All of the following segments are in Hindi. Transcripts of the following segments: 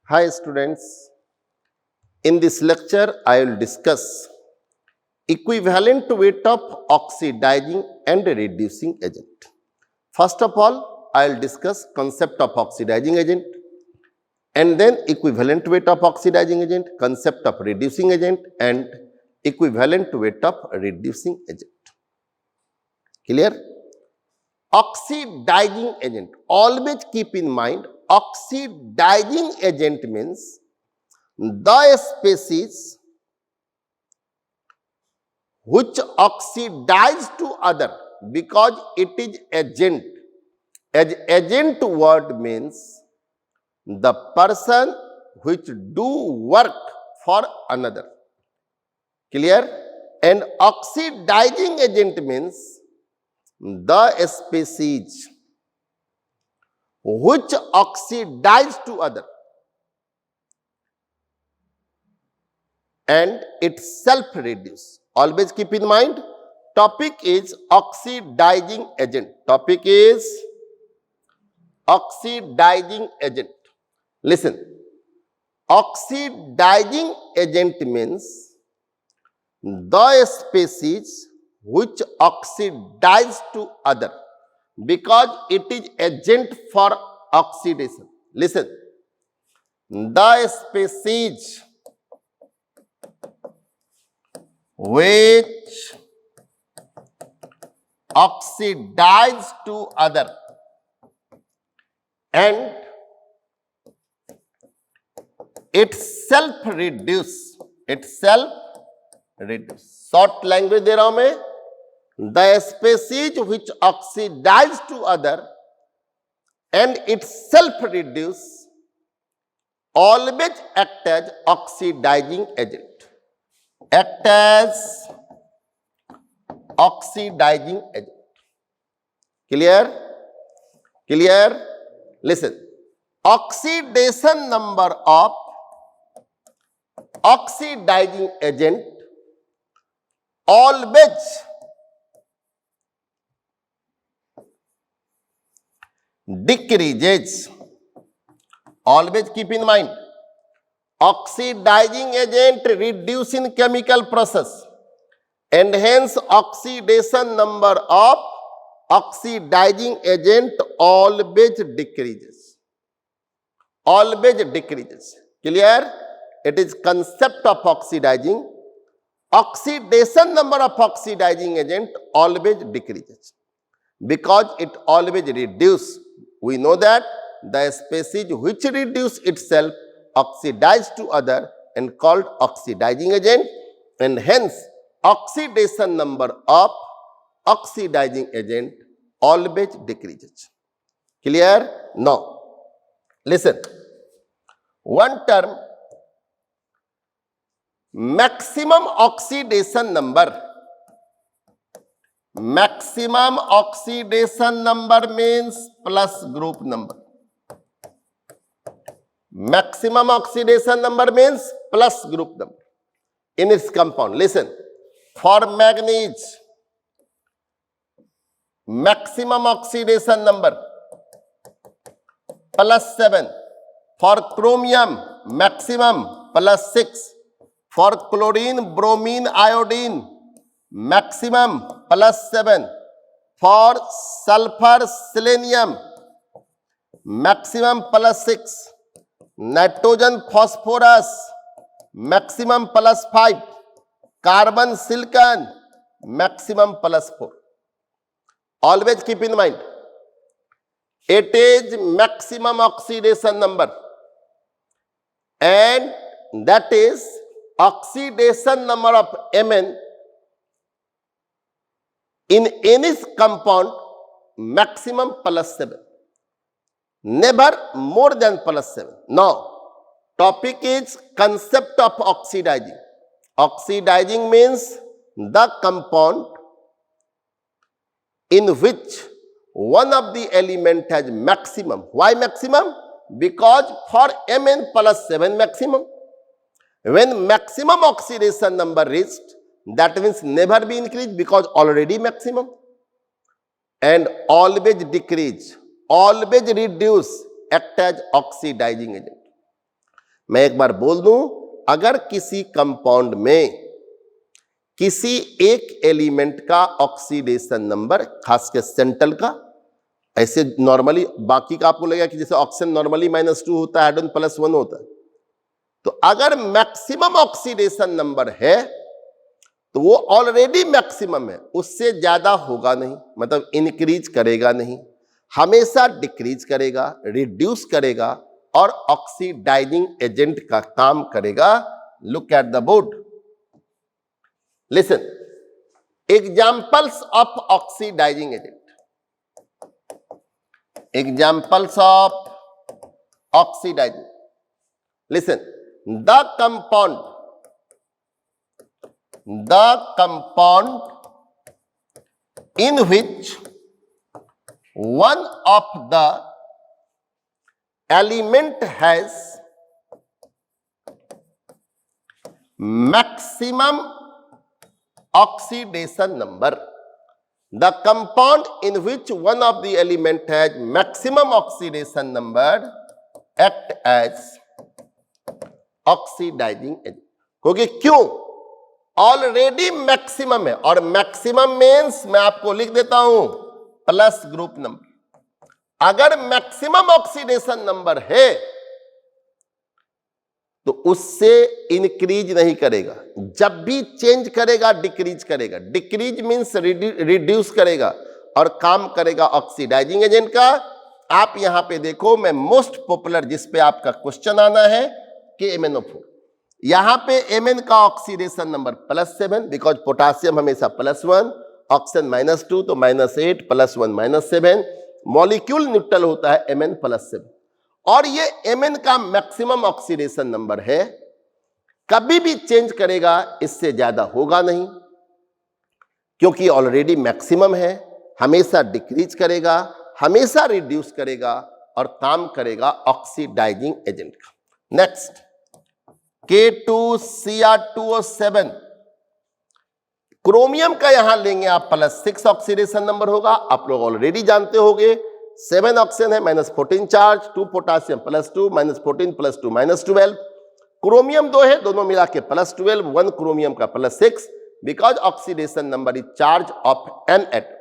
Hi students, in this lecture I will discuss equivalent weight of oxidizing and reducing agent. First of all, I will discuss concept of oxidizing agent and then equivalent weight of oxidizing agent, concept of reducing agent and equivalent weight of reducing agent. Clear? Oxidizing agent. Always keep in mind, oxidizing agent means the species which oxidize to other because it is agent. As agent word means the person which do work for another. Clear? And oxidizing agent means the species which oxidize to other and it self-reduce. Always keep in mind, topic is oxidizing agent. Topic is oxidizing agent. Listen, oxidizing agent means the species which oxidize to other because it is agent for oxidation. Listen, the species which oxidize to other and itself reduce. Short language दे रहा हूं मैं, the species which oxidize to other and itself reduce always act as oxidizing agent. Act as oxidizing agent. Clear? Clear? Listen. Oxidation number of oxidizing agent always decreases. Always keep in mind, oxidizing agent reduce in chemical process and hence oxidation number of oxidizing agent always decreases. Always decreases. Clear? It is concept of oxidizing. Oxidation number of oxidizing agent always decreases because it always reduce. We know that the species which reduce itself oxidize to other and called oxidizing agent and hence oxidation number of oxidizing agent always decreases. Clear? Now, listen. One term, maximum oxidation number. Maximum oxidation number means plus group number. Maximum oxidation number means plus group number in its compound. Listen, for manganese, maximum oxidation number plus 7. For chromium, maximum plus 6. For chlorine, bromine, iodine, maximum plus 7. For sulfur, selenium, maximum plus 6. Nitrogen, phosphorus, maximum plus 5. Carbon, silicon, maximum plus 4. Always keep in mind, it is maximum oxidation number and that is oxidation number of Mn in any compound maximum plus 7. Never more than plus 7. Now, topic is concept of oxidizing. Oxidizing means the compound in which one of the element has maximum. Why maximum? Because for Mn plus 7 maximum. When maximum oxidation number reached, that means never be increased because already maximum. And always decrease, always reduce, act as oxidizing agent. मैं एक बार बोल दूं, अगर किसी कंपाउंड में किसी एक एलिमेंट का ऑक्सीडेशन नंबर, खासकर सेंट्रल का, ऐसे नॉर्मली बाकी का आपको लगेगा कि जैसे ऑक्सीजन नॉर्मली -2 होता है, हाइड्रोजन +1 होता है, तो अगर मैक्सिमम ऑक्सीडेशन नंबर है तो वो ऑलरेडी मैक्सिमम है, उससे ज्यादा होगा नहीं, मतलब इंक्रीज करेगा नहीं, हमेशा डिक्रीज करेगा, रिड्यूस करेगा और ऑक्सीडाइजिंग एजेंट का काम करेगा। Look at the board, listen, examples of oxidising agent, examples of oxidizing, listen, the compound in which one of the element has maximum oxidation number. The compound in which one of the element has maximum oxidation number act as oxidizing agent. क्योंकि क्यों? ऑलरेडी मैक्सिमम है, और मैक्सिमम मीन्स मैं आपको लिख देता हूं प्लस ग्रुप नंबर। अगर मैक्सिमम ऑक्सीडेशन नंबर है तो उससे इंक्रीज नहीं करेगा, जब भी चेंज करेगा डिक्रीज करेगा। डिक्रीज मीन्स रिड्यूस करेगा और काम करेगा ऑक्सीडाइजिंग एजेंट का। आप यहां पे देखो, मैं मोस्ट पॉपुलर जिस पे आपका क्वेश्चन आना है KMnO4, यहां पे Mn का ऑक्सीडेशन नंबर +7, बिकॉज पोटासियम हमेशा +1, ऑक्सीजन -2 तो -8 +1 -7, मॉलिक्यूल न्यूट्रल होता है Mn +7, और ये Mn का मैक्सिमम ऑक्सीडेशन नंबर है, कभी भी चेंज करेगा इससे ज्यादा होगा नहीं, क्योंकि ऑलरेडी मैक्सिमम है, हमेशा डिक्रीज करेगा, हमेशा रिड्यूस करेगा और काम करेगा ऑक्सीडाइजिंग एजेंट का। नेक्स्ट, K2Cr2O7, क्रोमियम का यहां लेंगे आप +6 ऑक्सीडेशन नंबर होगा, आप लोग ऑलरेडी जानते होंगे। 7 ऑक्सीजन है, -14 चार्ज, 2 पोटासियम +2, -14 +2 -12, क्रोमियम 2 है, दोनों मिला के +12, 1 क्रोमियम का +6, because oxidation number is charge of N atom.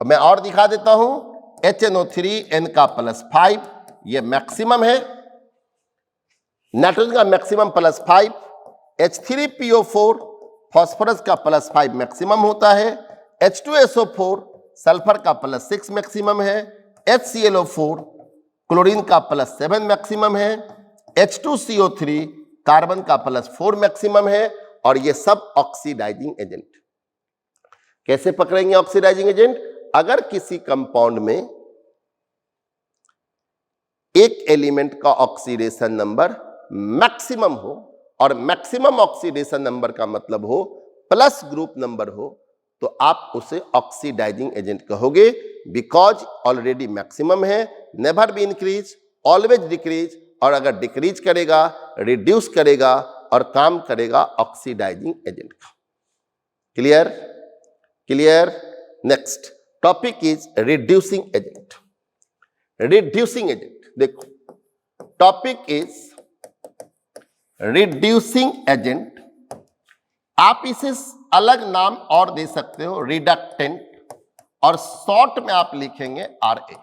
मैं और दिखा देता हूं, HNO3 N का +5, ये मैक्सिमम है, नाइट्रोजन का मैक्सिमम +5, H3PO4 फास्फोरस का +5 मैक्सिमम होता है, H2SO4 सल्फर का +6 मैक्सिमम है, HClO4 क्लोरीन का +7 मैक्सिमम है, H2CO3 कार्बन का +4 मैक्सिमम है, और ये सब ऑक्सीडाइजिंग एजेंट। कैसे पकड़ेंगे ऑक्सीडाइजिंग एजेंट? अगर किसी कंपाउंड में एक एलिमेंट का ऑक्सीडेशन नंबर मैक्सिमम हो, और मैक्सिमम ऑक्सीडेशन नंबर का मतलब हो प्लस ग्रुप नंबर हो, तो आप उसे ऑक्सीडाइजिंग एजेंट कहोगे, बिकॉज ऑलरेडी मैक्सिमम है, never be increase, always decrease, और अगर डिक्रीज करेगा रिड्यूस करेगा और काम करेगा ऑक्सीडाइजिंग एजेंट का। Clear? Clear? Next topic is reducing agent. Reducing agent, देखो टॉपिक इज रिड्यूसिंग एजेंट। आप इसे अलग नाम और दे सकते हो, रिडक्टेंट, और शॉर्ट में आप लिखेंगे RA।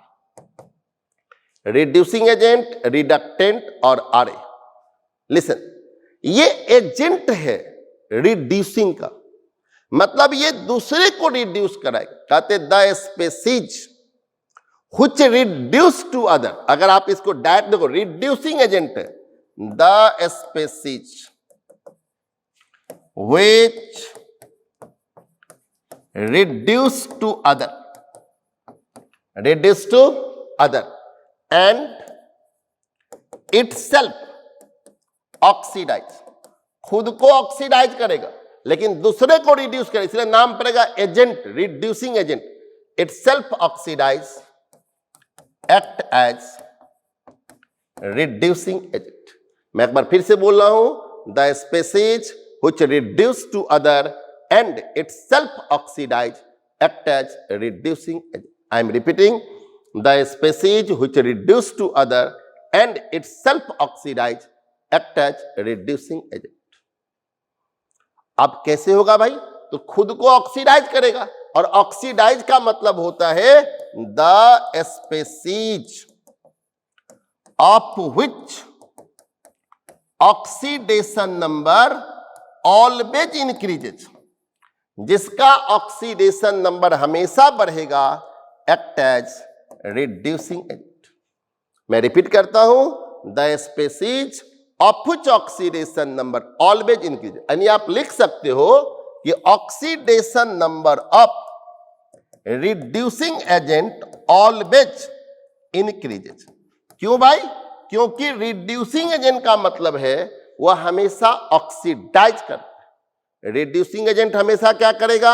रिड्यूसिंग एजेंट, रिडक्टेंट और RA। लिसन, ये एजेंट है रिड्यूसिंग का, मतलब ये दूसरे को रिड्यूस कराएगा। कहते the species which reduce to other. अगर आप इसको डायरेक्ट देखो, रिड्यूसिंग एजेंट है, the species which reduce to other and itself oxidize, खुद को ऑक्सीडाइज करेगा लेकिन दूसरे को रिड्यूस करेगा, इसलिए नाम पड़ेगा agent, reducing agent. itself oxidize, act as reducing agent। मैं एक बार फिर से बोल रहा हूं, the species which reduce to other and itself oxidize act as reducing agent. I am repeating, the species which reduce to other and itself oxidize act as reducing agent. अब कैसे होगा भाई? तो खुद को ऑक्सीडाइज करेगा, और ऑक्सीडाइज का मतलब होता है the species of which oxidation number always increases, जिसका ऑक्सीडेशन नंबर हमेशा बढ़ेगा, एक्ट एज रिड्यूसिंग एजेंट। मैं रिपीट करता हूं, the species of which oxidation number always increase, यानी आप लिख सकते हो कि oxidation number of reducing agent always increases. क्यों भाई? क्योंकि रिड्यूसिंग एजेंट का मतलब है वह हमेशा ऑक्सीडाइज करता है। रिड्यूसिंग एजेंट हमेशा क्या करेगा?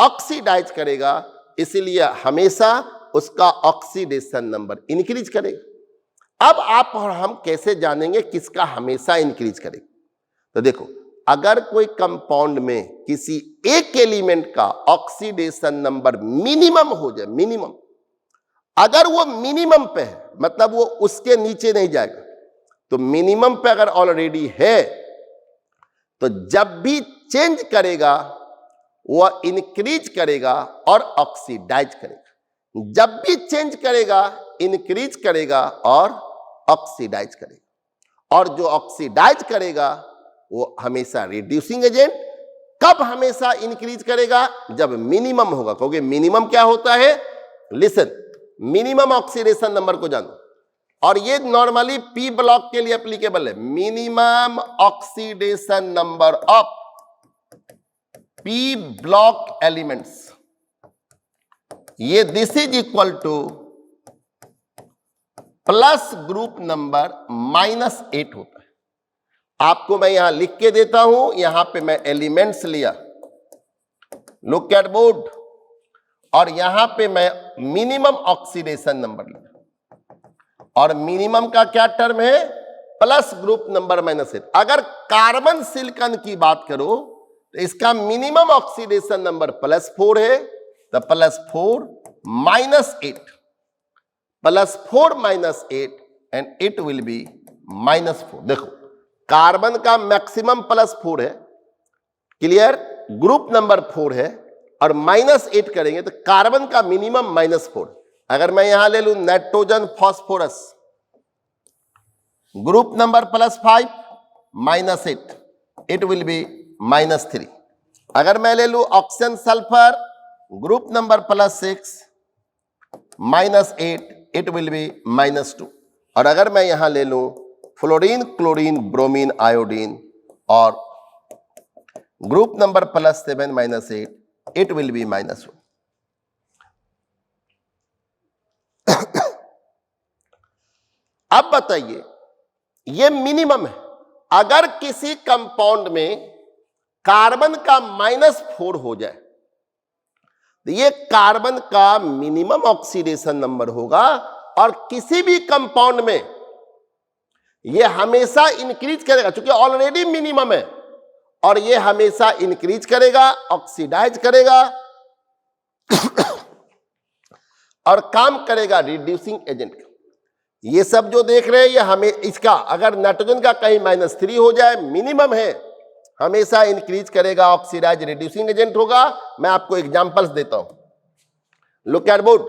ऑक्सीडाइज करेगा, इसलिए हमेशा उसका ऑक्सीडेशन नंबर इंक्रीज करेगा। अब आप और हम कैसे जानेंगे किसका हमेशा इंक्रीज करेगा? तो देखो, अगर कोई कंपाउंड में किसी एक एलिमेंट का ऑक्सीडेशन नंबर मिनिमम हो जाए, मिनिमम, अगर वो मिनिमम पे है, मतलब वो उसके नीचे नहीं जाएगा, तो मिनिमम पे अगर ऑलरेडी है तो जब भी चेंज करेगा वह इंक्रीज करेगा और ऑक्सीडाइज करेगा। जब भी चेंज करेगा इंक्रीज करेगा और ऑक्सीडाइज करेगा, और जो ऑक्सीडाइज करेगा वो हमेशा रिड्यूसिंग एजेंट। कब हमेशा इंक्रीज करेगा? जब मिनिमम होगा। क्योंकि मिनिमम क्या होता है? लिसन, मिनिमम ऑक्सीडेशन नंबर को जानो, और ये नॉर्मली पी ब्लॉक के लिए एप्लीकेबल है। Minimum oxidation number of P block elements, ये this is equal to plus group number -8 होता है। आपको मैं यहां लिख के देता हूं, यहां पे मैं एलिमेंट्स लिया, लुक एट बोर्ड, और यहां पे मैं मिनिमम ऑक्सीडेशन नंबर लिया, और मिनिमम का क्या टर्म है? Plus group number -8। अगर कार्बन सिलिकॉन की बात करो तो इसका मिनिमम ऑक्सीडेशन नंबर +4 है, तो +4 -8, +4 -8 एंड इट विल बी -4। देखो, कार्बन का मैक्सिमम +4 है, क्लियर, ग्रुप नंबर 4 है, और -8 करेंगे तो कार्बन का मिनिमम -4। अगर मैं यहां ले लूं nitrogen phosphorus, group number +5 -8, it will B -3। अगर मैं ले लूं oxygen sulphur, group number +6 -8, it will be -2। और अगर मैं यहां ले लूं फ्लोरीन, क्लोरीन, ब्रोमीन, आयोडीन, और group number +7 -8, it will be -1। अब बताइए, ये मिनिमम है। अगर किसी कंपाउंड में कार्बन का -4 हो जाए तो ये कार्बन का मिनिमम ऑक्सीडेशन नंबर होगा, और किसी भी कंपाउंड में ये हमेशा इंक्रीज करेगा, क्योंकि ऑलरेडी मिनिमम है, और ये हमेशा इंक्रीज करेगा, ऑक्सीडाइज करेगा और काम करेगा रिड्यूसिंग एजेंट। ये सब जो देख रहे हैं ये हमें, इसका अगर नाइट्रोजन का कहीं -3 हो जाए, मिनिमम है, हमेशा इंक्रीज करेगा, ऑक्सीडाइज रिड्यूसिंग एजेंट होगा। मैं आपको एग्जांपल्स देता हूं, लुक एट बोर्ड।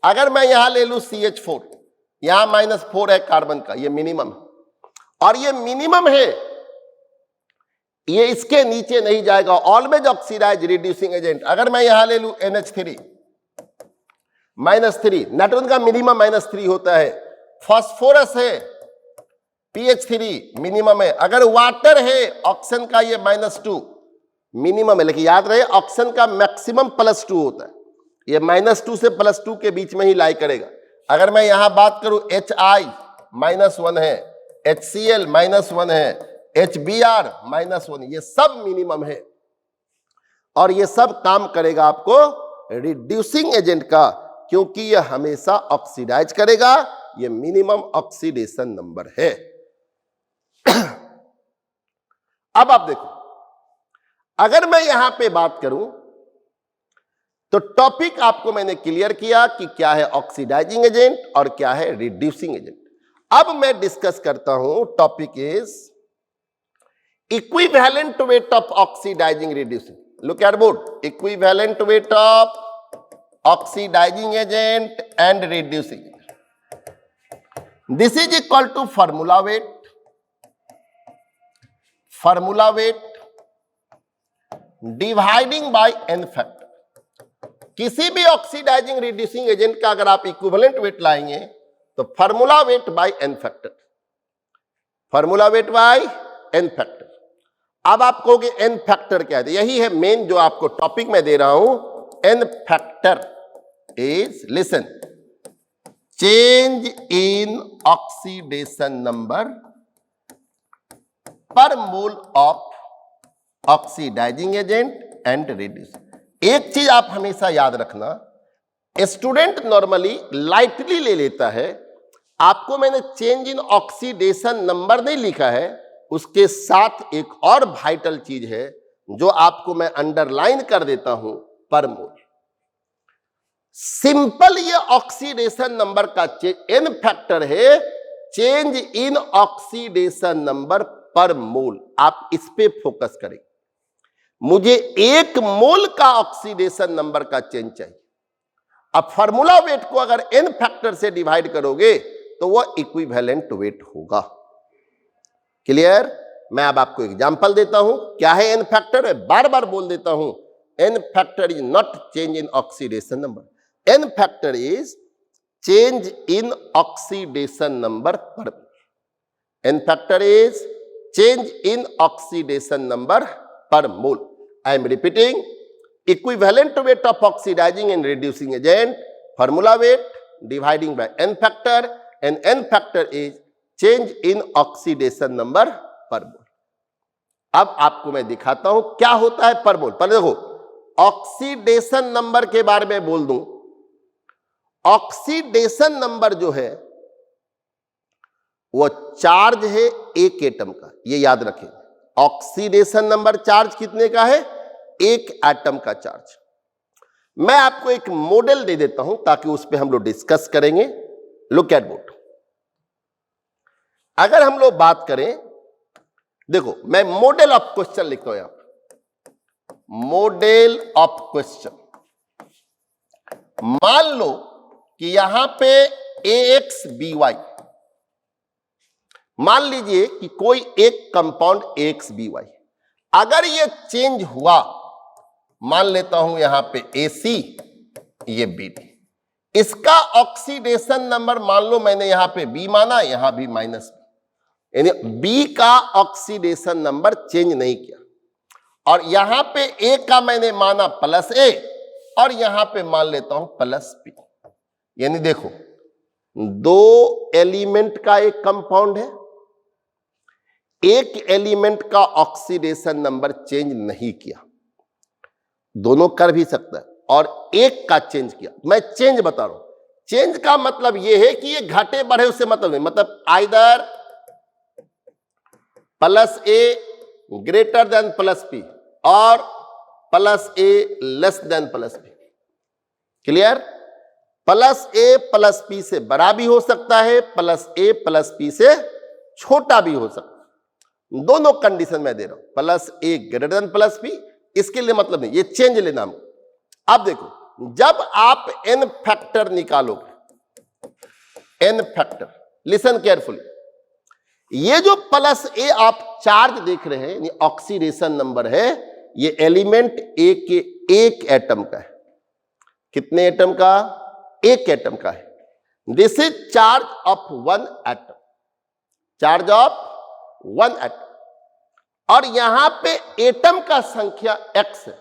अगर मैं यहां ले लूं CH4, यहां -4 है कार्बन का, ये मिनिमम है, और ये मिनिमम है, ये इसके नीचे नहीं जाएगा, ऑलवेज ऑक्सीडाइज रिड्यूसिंग एजेंट। अगर मैं यहां ले लूं NH3 -3, नाइट्रोजन का मिनिमम -3 होता है, फास्फोरस है PH3 मिनिमम है, अगर वाटर है ऑक्सीजन का ये -2 मिनिमम है, लेकिन याद रहे ऑक्सीजन का मैक्सिमम +2 होता है, ये -2 से +2 के बीच में ही लाई करेगा। अगर मैं यहां बात करूं HI -1 है, HCl -1 है, HBr -1, ये सब मिनिमम है, और ये सब काम करेगा आपको रिड्यूसिंग एजेंट का, क्योंकि यह हमेशा ऑक्सीडाइज करेगा, ये मिनिमम ऑक्सीडेशन नंबर है। अब आप देखो, अगर मैं यहां पे बात करूं तो टॉपिक आपको मैंने क्लियर किया कि क्या है ऑक्सीडाइजिंग एजेंट और क्या है रिड्यूसिंग एजेंट। अब मैं डिस्कस करता हूं, topic is equivalent weight of oxidizing reducing. Look at board. Equivalent weight of oxidising agent and reducing. This is equal to formula weight. Formula weight dividing by n factor. किसी भी ऑक्सीडाइजिंग रिड्यूसिंग एजेंट का अगर आप इक्विवेलेंट वेट लाएंगे तो formula weight by n factor. Formula weight by n factor. अब आप कहोगे एन फैक्टर क्या है? यही है मेन जो आपको टॉपिक में दे रहा हूं. N factor is, listen, change in oxidation number per mole of oxidising agent and reducing. एक चीज आप हमेशा याद रखना, स्टूडेंट नॉर्मली लाइटली ले लेता है. आपको मैंने चेंज इन ऑक्सीडेशन नंबर नहीं लिखा है, उसके साथ एक और वाइटल चीज है जो आपको मैं अंडरलाइन कर देता हूं, पर मोल. सिंपल ये ऑक्सीडेशन नंबर का एन फैक्टर है, change in oxidation number per मोल. आप इस पे फोकस करें. मुझे 1 मोल का ऑक्सीडेशन नंबर का चेंज चाहिए. अब फार्मूला वेट को अगर एन फैक्टर से डिवाइड करोगे तो वो इक्विवेलेंट वेट होगा. क्लियर? मैं अब आपको एग्जांपल देता हूं. क्या है एन फैक्टर? बार बार बोल देता हूं. N factor is not change in oxidation number. N factor is change in oxidation number per. N factor is change in oxidation number per mole. I am repeating, equivalent weight of oxidizing and reducing agent, formula weight dividing by n factor, and n factor is change in oxidation number per mole. अब आपको मैं दिखाता हूं क्या होता है पर मोल. पर देखो, ऑक्सीडेशन नंबर के बारे में बोल दूं. ऑक्सीडेशन नंबर जो है वो चार्ज है एक एटम का. ये याद रखें. ऑक्सीडेशन नंबर चार्ज कितने का है? एक एटम का चार्ज. मैं आपको एक मॉडल दे देता हूं ताकि उस पर हम लोग डिस्कस करेंगे. Look at board. अगर हम लोग बात करें, देखो मैं मॉडल ऑफ क्वेश्चन लिखता हूं यहां पर. Model of question. मान लो कि यहां पे AXBY, मान लीजिए कि कोई एक कंपाउंड AXBY, अगर ये चेंज हुआ, मान लेता हूं यहां पे AC, ये BD, इसका ऑक्सीडेशन नंबर मान लो मैंने यहां पे B माना, यहां भी माइनस B, यानी B का ऑक्सीडेशन नंबर चेंज नहीं किया. और यहां पे A का मैंने माना प्लस A, और यहां पे मान लेता हूं प्लस B. यानी देखो, 2 एलिमेंट का एक कंपाउंड है, एक एलिमेंट का ऑक्सीडेशन नंबर चेंज नहीं किया. दोनों कर भी सकता है, और एक का चेंज किया. मैं चेंज बता रहा हूं. चेंज का मतलब यह है कि ये घटे बढ़े उससे मतलब नहीं. मतलब either plus A greater than plus P और plus A less than plus P. Clear? Plus A plus P से बड़ा भी हो सकता है, प्लस A प्लस P से छोटा भी हो सकता है. दोनों कंडीशन में दे रहा हूं. Plus A greater than plus P, इसके लिए मतलब नहीं, ये चेंज लेना. अब देखो, जब आप एन फैक्टर निकालोगे, एन फैक्टर, लिसन केयरफुली, ये जो प्लस A आप चार्ज देख रहे हैं, ये ऑक्सीडेशन नंबर है. ये एलिमेंट A के एक एटम का है. कितने एटम का? एक एटम का है. This is charge of 1 atom. Charge of 1 atom. और यहां पे एटम का संख्या x है,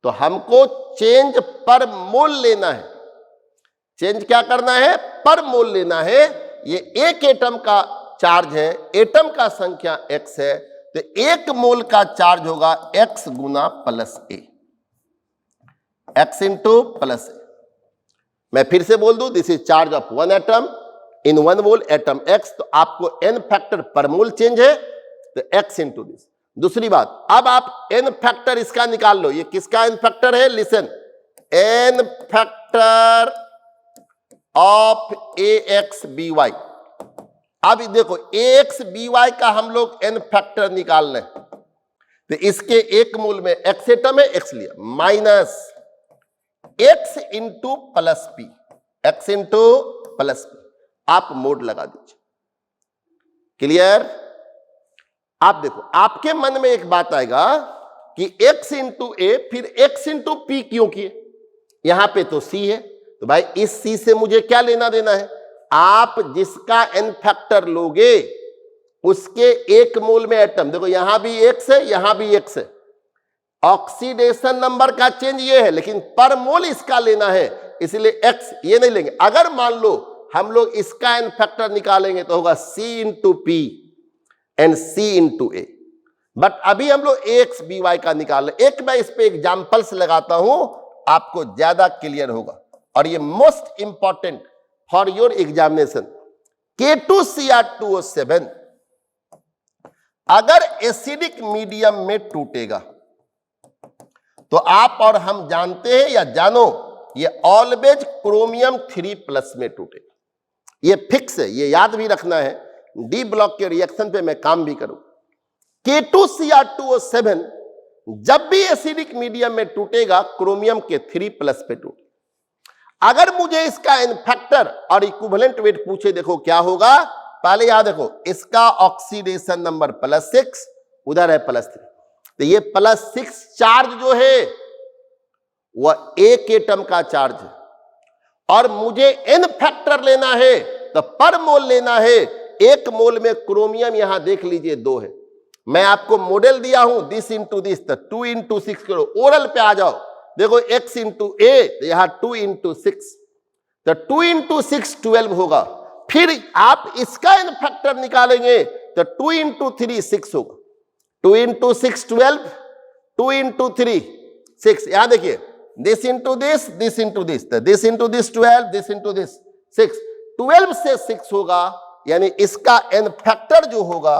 तो हमको चेंज पर मोल लेना है. चेंज क्या करना है? पर मोल लेना है. ये एक एटम का चार्ज है, एटम का संख्या x है, तो 1 मोल का चार्ज होगा x Guna plus A. x into plus A. मैं फिर से बोल दूं, this is charge of 1 atom in 1 mole atom x. तो आपको n फैक्टर पर मोल चेंज है, तो x इंटू दिस. दूसरी बात, अब आप n फैक्टर इसका निकाल लो. ये किसका n फैक्टर है? Listen, n factor of AXBY. अब देखो एक्स बी वाई का हम लोग एन फैक्टर निकाल लें, तो इसके एक मूल में एक्स एटम है, एक्स लिया, minus x into plus P, x into plus P, आप मोड लगा दीजिए। क्लियर? आप देखो आपके मन में एक बात आएगा कि x इंटू ए फिर x इंटू पी क्यों किए, यहां पे तो c है, तो भाई इस c से मुझे क्या लेना देना है, आप जिसका n फैक्टर लोगे उसके एक मोल में एटम, देखो यहां भी x है यहां भी x है, ऑक्सीडेशन नंबर का चेंज ये है, लेकिन पर मोल इसका लेना है, इसलिए x ये नहीं लेंगे। अगर मान लो हम लोग इसका n फैक्टर निकालेंगे तो होगा c into P and c into A, but अभी हम लोग एक्स बी वाई का निकाल रहे। एक मैं इस पे एग्जांपल्स लगाता हूं, आपको ज्यादा क्लियर होगा, और ये most important for your examination. K2Cr2O7 अगर एसिडिक मीडियम में टूटेगा तो आप और हम जानते हैं या जानो, ये ऑलवेज क्रोमियम 3+ में टूटेगा, ये फिक्स है, ये याद भी रखना है, डी ब्लॉक के रिएक्शन पे मैं काम भी करूं। K2Cr2O7 जब भी एसिडिक मीडियम में टूटेगा क्रोमियम के 3+ पे टूटेगा। अगर मुझे इसका एन फैक्टर और इक्विवेलेंट वेट पूछे, देखो क्या होगा, पहले याद देखो इसका ऑक्सीडेशन नंबर +6, उधर है +3, तो ये +6 चार्ज जो है वह एक एटम का चार्ज है, और मुझे एन फैक्टर लेना है तो पर मोल लेना है। एक मोल में क्रोमियम यहां देख लीजिए 2 है, मैं आपको मॉडल दिया हूं दिस इंटू दिस, तो 2 इंटू 6 करो, ओरल पे आ जाओ, देखो x इंटू ए, तो यहां 2 इंटू 6, तो 2 इंटू 6 12 होगा। फिर आप इसका एन फैक्टर निकालेंगे तो 2 इंटू 3 6 होगा, 2 इंटू 6 12, 2 इंटू 3 6, यहां देखिए this into this, this into this, this into this 12, this into this 6, 12 से 6 होगा, यानी इसका एन फैक्टर जो होगा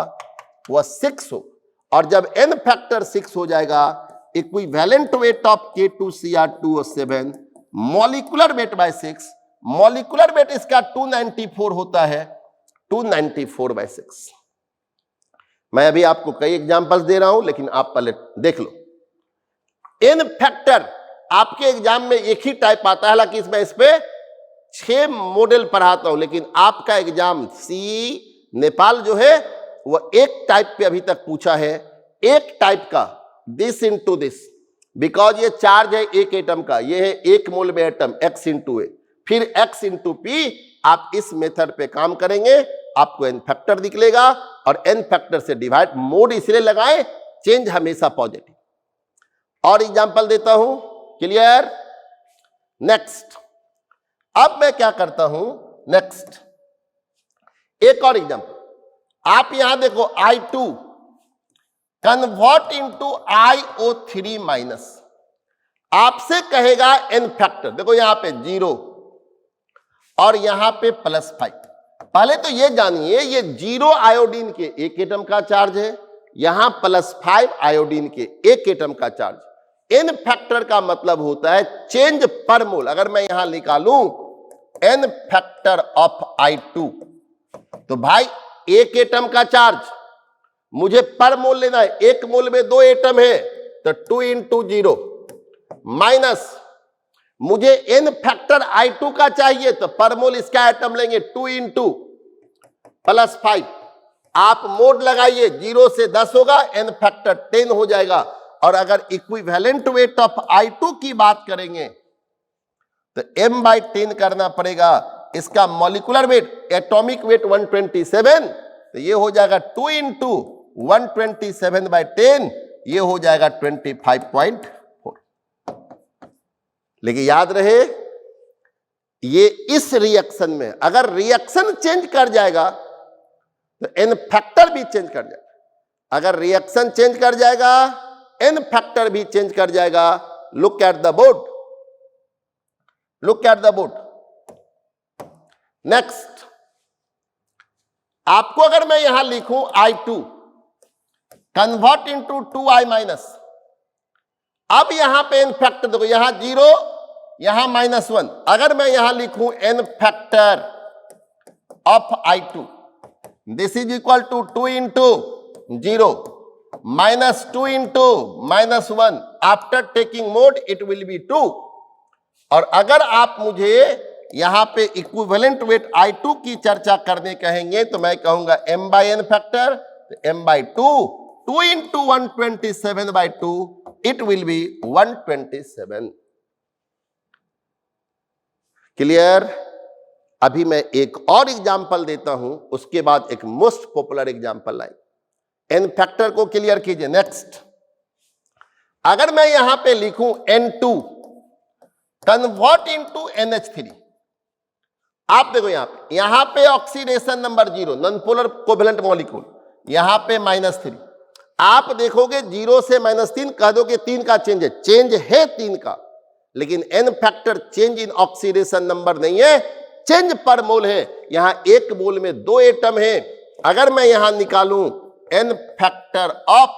वह 6 हो, और जब एन फैक्टर 6 हो जाएगा, equivalent weight of K2Cr2O7 molecular weight by 6, molecular wait इसका 294 होता है, 294/6। मैं अभी आपको कई एग्जांपल्स दे रहा हूं, लेकिन आप पहले देख लो। एन फैक्टर आपके एग्जाम में एक ही टाइप आता है, हालांकि इसमें इस पे 6 मॉडल पढ़ाता हूं, लेकिन आपका एग्जाम सी नेपाल जो है वह एक टाइप पे अभी तक पूछा है, एक टाइप का दिस इंटू दिस, बिकॉज ये चार्ज है एक एटम का, ये है एक मोल में एटम x इंटू ए, फिर x इंटू पी। आप इस मेथड पे काम करेंगे, आपको एन फैक्टर निकलेगा, और एन फैक्टर से डिवाइड, मोड इसलिए लगाए, चेंज हमेशा पॉजिटिव। और एग्जांपल देता हूं, क्लियर? नेक्स्ट, अब मैं क्या करता हूं, नेक्स्ट एक और एग्जांपल, आप यहां देखो I2 कन्वर्ट इंटू IO3-, आपसे कहेगा एन फैक्टर, देखो यहां पे 0 और यहां पे +5। पहले तो ये जानिए, ये 0 आयोडीन के एक एटम का चार्ज है, यहां +5 आयोडीन के एक एटम का चार्ज। एन फैक्टर का मतलब होता है चेंज पर मोल। अगर मैं यहां निकालूं एन फैक्टर ऑफ I2, तो भाई एक एटम का चार्ज मुझे पर मोल लेना है, एक मोल में 2 एटम है, तो 2 इंटू 0, माइनस मुझे एन फैक्टर I2 का चाहिए, तो पर मोल इसका एटम लेंगे 2 इंटू +5, आप मोड लगाइए, 0 से 10 होगा, एन फैक्टर 10 हो जाएगा। और अगर इक्विवेलेंट वेट ऑफ I2 की बात करेंगे तो m/10 करना पड़ेगा, इसका मॉलिक्यूलर वेट, एटॉमिक वेट 127, तो ये हो जाएगा 2 इंटू 127/10, ये हो जाएगा 25.4। लेकिन याद रहे, ये इस रिएक्शन में अगर रिएक्शन चेंज कर जाएगा तो एन फैक्टर भी चेंज कर जाएगा। अगर रिएक्शन चेंज कर जाएगा, एन फैक्टर भी चेंज कर जाएगा। Look at the board, look at the board. Next, आपको अगर मैं यहां लिखूं I2 कन्वर्ट इंटू 2I-, अब यहां पे एन फैक्टर देखो, यहां 0 यहां -1, अगर मैं यहां लिखूं n factor of I2, this is equal to 2 into 0 minus 2 into minus 1, after taking mod it will be 2। और अगर आप मुझे यहां पे इक्विवेलेंट वेट I2 की चर्चा करने कहेंगे तो मैं कहूंगा m by n factor, m by 2, 2 into 127 by 2 it will B 127। Clear? अभी मैं एक और एग्जांपल देता हूं, उसके बाद एक most popular example line. n factor को क्लियर कीजिए। नेक्स्ट, अगर मैं यहां पे लिखूं n2 कन्वर्ट इनटू NH3, आप देखो यहां पे oxidation number 0, non polar covalent molecule, यहां पे -3। आप देखोगे 0 से -3 कह दो कि 3 का चेंज है, चेंज है 3 का, लेकिन n factor change in oxidation number नहीं है, चेंज पर मोल है। यहां एक मोल में 2 एटम है। अगर मैं यहां निकालूं n फैक्टर ऑफ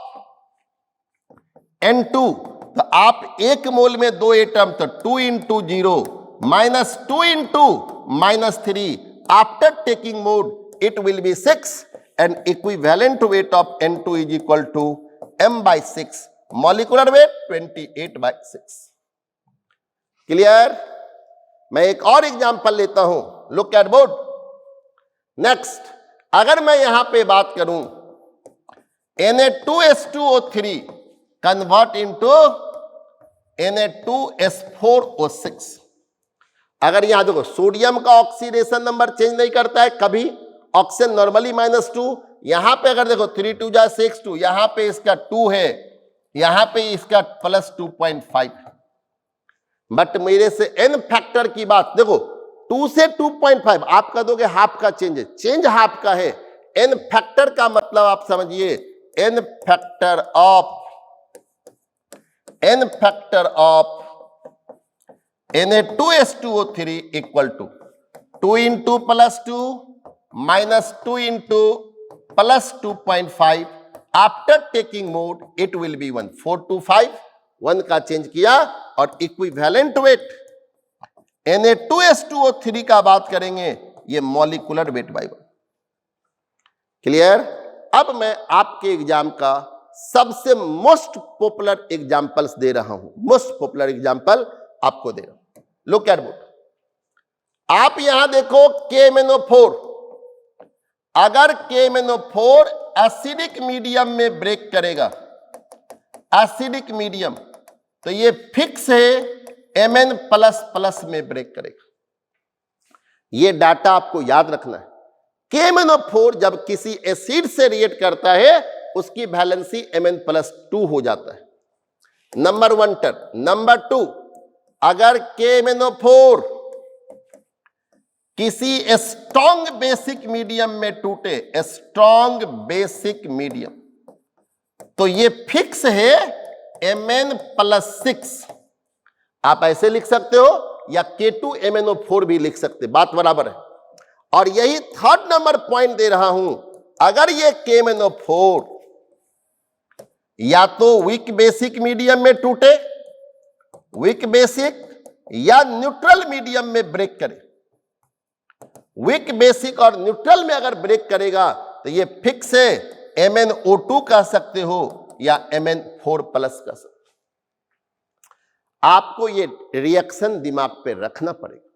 n2 तो आप एक मोल में 2 एटम, तो 2 into 0 minus 2 into -3, after taking mod it will be 6 and equivalent weight of n2 is equal to m by 6, molecular weight 28 by 6। Clear? मैं एक और एग्जांपल लेता हूं, लुक एट बोर्ड। नेक्स्ट, अगर मैं यहां पे बात करूं Na2H2O3 कन्वर्ट इनटू Na2S4O6। अगर यहां देखो सोडियम का ऑक्सीडेशन नंबर चेंज नहीं करता है कभी, ऑक्सीजन नॉर्मली -2, यहां पे अगर देखो 3 2 जा 6 2, यहां पे इसका 2 है, यहां पे इसका +2.5 है। बट मेरे से n फैक्टर की बात देखो, 2 से 2.5 आप कह दोगे हाफ का चेंज है, चेंज हाफ का है। n फैक्टर का मतलब आप समझिए n factor of Na2H2O3 equal to 2 into +2 minus 2 into +2.5, after taking mod it will be 1, 4 to 5, 1 का चेंज किया। और इक्विवेलेंट वेट Na2H2O3 का बात करेंगे, ये मॉलिक्यूलर वेट बाई 1। क्लियर? अब मैं आपके एग्जाम का सबसे मोस्ट पॉपुलर एग्जांपल्स दे रहा हूं, मोस्ट पॉपुलर एग्जांपल आपको दे रहा हूं। लुक एट बुक, आप यहां देखो KMnO4, अगर KMnO4 एसिडिक मीडियम में ब्रेक करेगा, एसिडिक मीडियम, तो ये फिक्स है Mn++ में ब्रेक करेगा। ये डाटा आपको याद रखना है। KMnO4 जब किसी एसिड से रिएक्ट करता है उसकी वैलेंसी Mn+2 हो जाता है, नंबर 1 टर्म। नंबर 2, अगर KMnO4 किसी स्ट्रॉन्ग बेसिक मीडियम में टूटे, स्ट्रॉन्ग बेसिक मीडियम, तो ये फिक्स है Mn+6। आप ऐसे लिख सकते हो या K2MnO4 भी लिख सकते, बात बराबर है। और यही 3rd नंबर पॉइंट दे रहा हूं, अगर ये KMnO4 या तो वीक बेसिक मीडियम में टूटे, वीक बेसिक, या न्यूट्रल मीडियम में ब्रेक करे, वीक बेसिक और न्यूट्रल में अगर ब्रेक करेगा तो ये फिक्स है MnO2 कह सकते हो या Mn4+ कह सकते हो। आपको ये रिएक्शन दिमाग पे रखना पड़ेगा,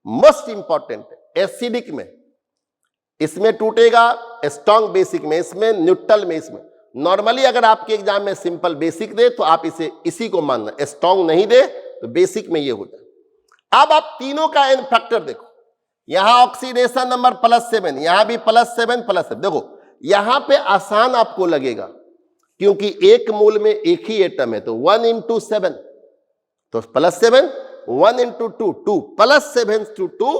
मोस्ट इंपॉर्टेंट है। एसिडिक में इसमें टूटेगा, स्ट्रॉन्ग बेसिक में इसमें, न्यूट्रल में इसमें। नॉर्मली अगर आपके एग्जाम में सिंपल बेसिक दे तो आप इसी को मानना, स्ट्रॉन्ग नहीं दे तो बेसिक में ये हो जाए। अब आप तीनों का n फैक्टर देखो, यहां ऑक्सीडेशन नंबर +7, यहां भी +7 देखो, यहां पे आसान आपको लगेगा क्योंकि एक मोल में एक ही एटम है, तो 1 इंटू 7 तो +7, 1 इंटू 2 2, +7 to 2,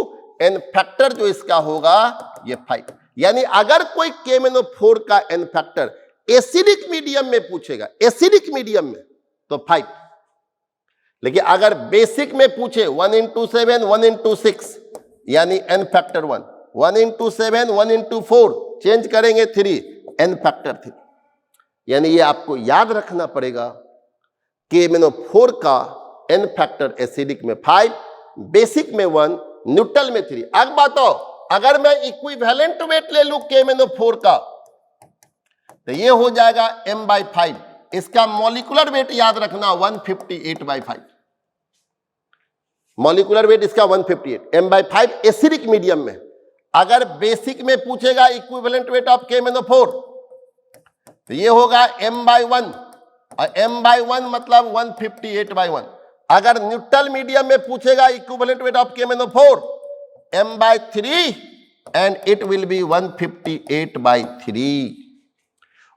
n फैक्टर जो इसका होगा ये 5। यानी अगर कोई KMnO4 का n फैक्टर एसिडिक मीडियम में पूछेगा, एसिडिक मीडियम में, तो 5। लेकिन अगर बेसिक में पूछे 1 इंटू 7, 1 इंटू 6, यानी n factor 1, 1 into 7, 1 into 4, change करेंगे 3, n फैक्टर 3। यानी ये आपको याद रखना पड़ेगा, KMnO4 का n फैक्टर एसिडिक में 5, बेसिक में 1, न्यूट्रल में 3। अब बताओ, अगर मैं इक्विवेलेंट वेट ले लूं KMnO4 का तो ये हो जाएगा m/5। इसका मॉलिक्यूलर वेट याद रखना 158/5। मॉलिक्यूलर वेट इसका 158 m/5 एसिडिक मीडियम में। अगर बेसिक में पूछेगा इक्विवेलेंट वेट ऑफ KMnO4 तो ये होगा m/1 और m/1 मतलब 158/1। अगर न्यूट्रल मीडियम में पूछेगा equivalent weight of KMnO4 m/3 and it will B 158/3।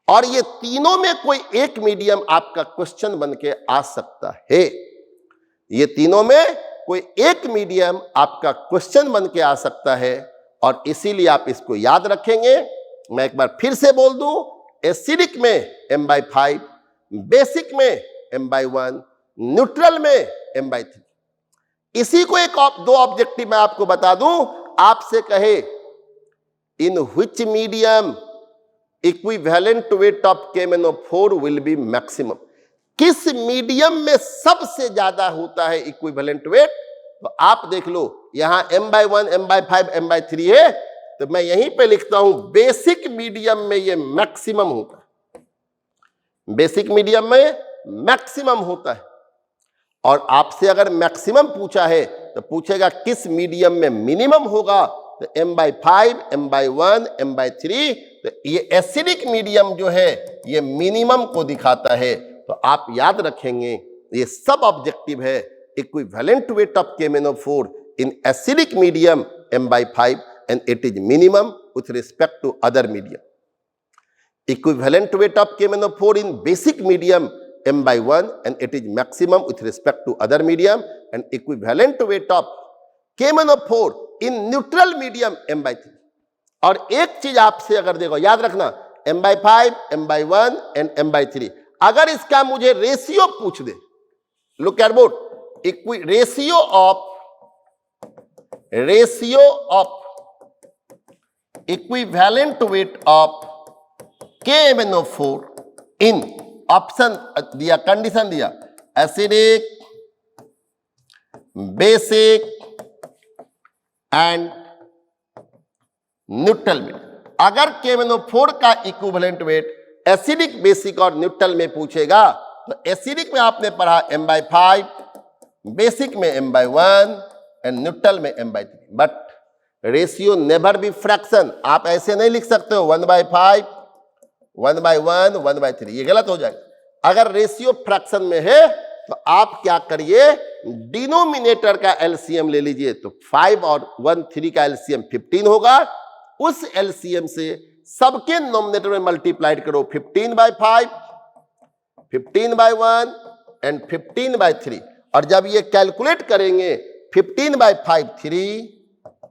और ये तीनों में कोई एक मीडियम आपका क्वेश्चन बन के आ सकता है। ये तीनों में कोई एक मीडियम आपका क्वेश्चन बन के आ सकता है और इसीलिए आप इसको याद रखेंगे। मैं एक बार फिर से बोल दूं, एसिडिक में m/5, बेसिक में m/1, न्यूट्रल में m/3। इसी को दो ऑब्जेक्टिव मैं आपको बता दूं, आपसे कहे in which medium equivalent weight of KMnO4 will be maximum. किस मीडियम में सबसे ज्यादा होता है इक्विवेलेंट वेट, तो आप देख लो यहां m/1, m/5, m/3 है, तो मैं यहीं पे लिखता हूं बेसिक मीडियम में ये मैक्सिमम होता है। बेसिक मीडियम में मैक्सिमम होता है। और आपसे अगर मैक्सिमम पूछा है तो पूछेगा किस मीडियम में मिनिमम होगा, तो m/5, m/1, m/3। तो ये एसिडिक मीडियम जो है ये मिनिमम को दिखाता है। तो आप याद रखेंगे ये सब ऑब्जेक्टिव है। Equivalent weight of KMnO4 in acidic medium m/5 and it is minimum with respect to other medium. Equivalent weight of KMnO4 in basic medium m/1 and it is maximum with respect to other medium, and equivalent weight of KMnO4 in neutral medium m/3। और एक चीज आपसे अगर देखो याद रखना m/5, m/1 and m/3, अगर इसका मुझे रेशियो पूछ दे, look at board, ratio of equivalent weight of KMnO4 in option दिया, कंडीशन दिया एसिडिक, बेसिक एंड न्यूट्रल में। अगर KMnO4 का इक्विवेलेंट वेट एसिडिक, बेसिक और न्यूट्रल में पूछेगा तो एसिडिक में आपने पढ़ा m/5, बेसिक में m/1 एंड न्यूट्रल में m/3। But ratio never be fraction. आप ऐसे नहीं लिख सकते हो 1/5, 1/1, 1/3, ये गलत हो जाएगा। अगर रेशियो फ्रैक्शन में है तो आप क्या करिए, डिनोमिनेटर का एलसीएम ले लीजिए। तो 5 और 1, 3 का एलसीएम 15 होगा। उस एलसीएम से सबके नोमिनेटर में मल्टीप्लाइड करो 15/5, 15/1 एंड 15/3। और जब ये कैलकुलेट करेंगे 15/5 3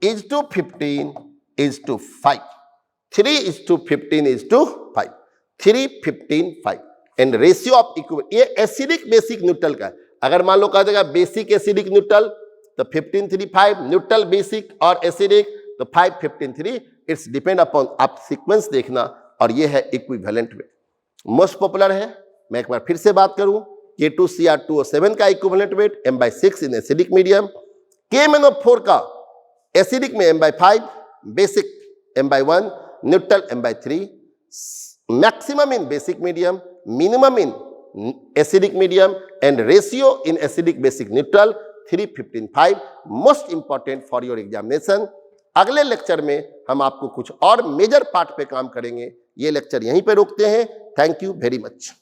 is to 15 is to 5, 3 is to 15 is to 5, 3, 15, 5 and ratio of equivalent. ये एसिडिक, बेसिक, न्यूट्रल का है। अगर मान लो कह देगा बेसिक, एसिडिक, न्यूट्रल तो 15, 3, 5, न्यूट्रल, बेसिक और एसिडिक तो 5, 15, 3। इट्स डिपेंड अपॉन, आप सीक्वेंस देखना। और ये है इक्विवेलेंट वेट, मोस्ट पॉपुलर है। मैं एक बार फिर से बात करूं, K2Cr2O7 का equivalent wait m/6 in acidic medium, KMnO4 का एसिडिक में m/5, basic m/1, neutral m/3, maximum in basic medium, minimum in acidic medium and ratio in acidic, basic, neutral 3, 15, 5। Most important for your examination. अगले लेक्चर में हम आपको कुछ और मेजर पार्ट पे काम करेंगे। ये लेक्चर यहीं पे रोकते हैं। Thank you very much.